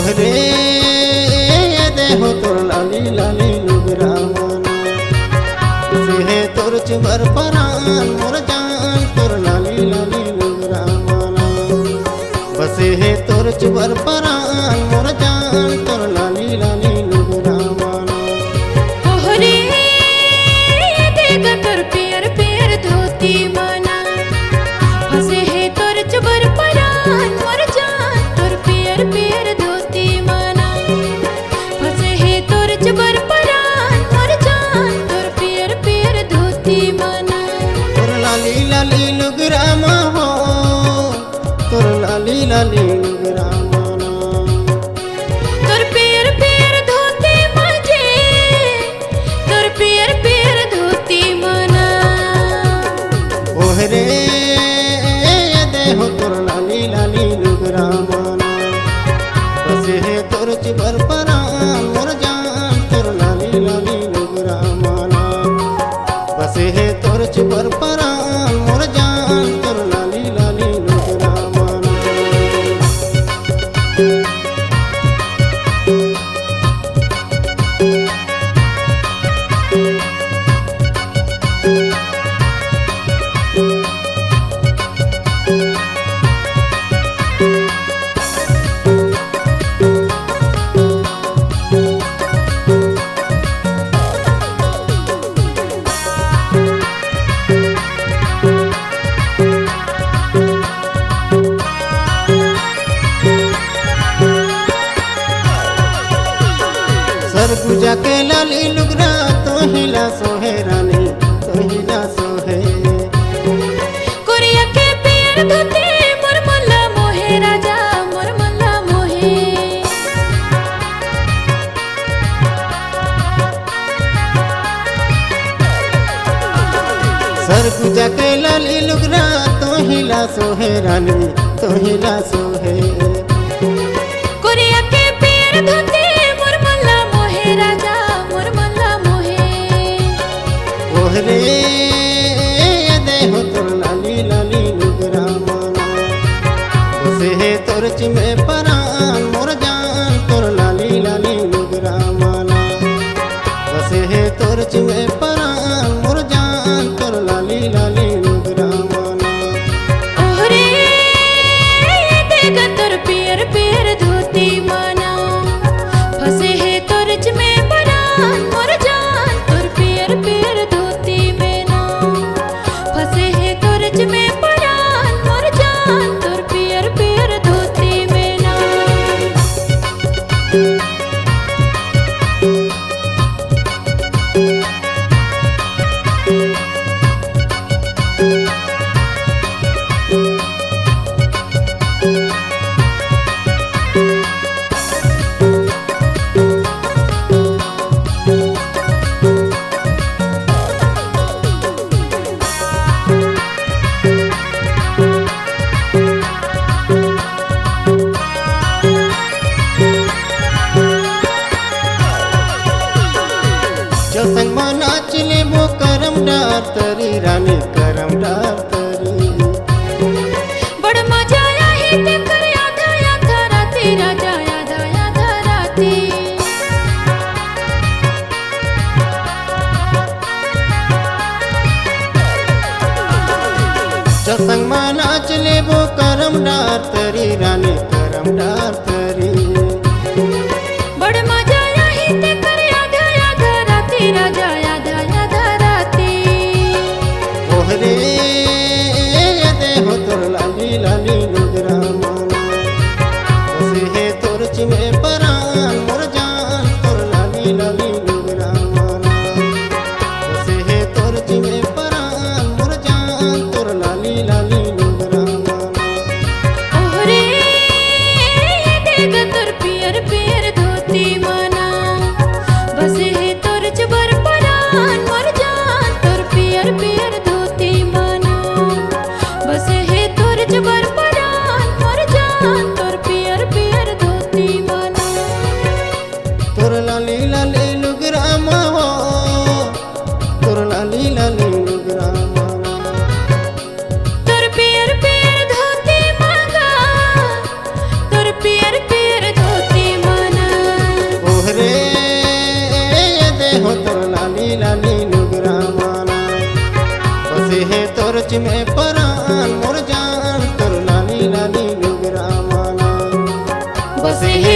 ওহরে দেহ তোর লালি লালি লুগরা মনা সে তোর চুবার পরান মোর জান তোর লালি লালি লুগরা মনা বসে হে তোর চুবার পরান মোর জান তোর লালি লালি লুগরা মনা ओहरे देगा तोर प्यार प्यार धोती मना फसे है तोर चुबर परान मोर जान तोर प्यार प्यार धोती मना फसे है तोर चुबर परान मोर जान तोर प्यार प्यार धोती मना তোর লালি লালি লুগরা মনা তোর লালি লালি লুগরা মনা तोर प्यार प्यार धोती मजे तोर प्यार प्यार धोती मना ওহরে দেহ তোর লালি লালি লুগরা মনা বসে হে তোর চুবার পরান মোর জান তোর লালি লালি লুগরা মনা বসে হে তোর চুবার পরান মোর জান তোর লালি লালি লুগরা মনা सरगुजा के लाली लुगरा तो हिला सोहे रानी तो हिला सोहे कोरिया के प्यार धोती मोर मल्ला मोहे राजा मोर मल्ला मोहे सरगुजा के लाली लुगरा तो हिला सोहे रानी तो हिला सोहे कोरिया के प्यार धोती मोर मल्ला मोहे राजा मोर मल्ला मोहे ओहरे देह तोर लाली लाली लुगरा मना बसे हे तोर चिमे परान मोर जान तोर लाली लाली लुगरा मना बसे हे तोर चिमे परान मोर जान तोर लाली लाली लुगरा मना ओहरे देगा तोर प्यार प्यार धोती मना फसे है तोर में परान मोर जान तोर प्यार प्यार धोती मेना फसे है तोर में परान मोर जान तोर प्यार प्यार धोती मेना बसे है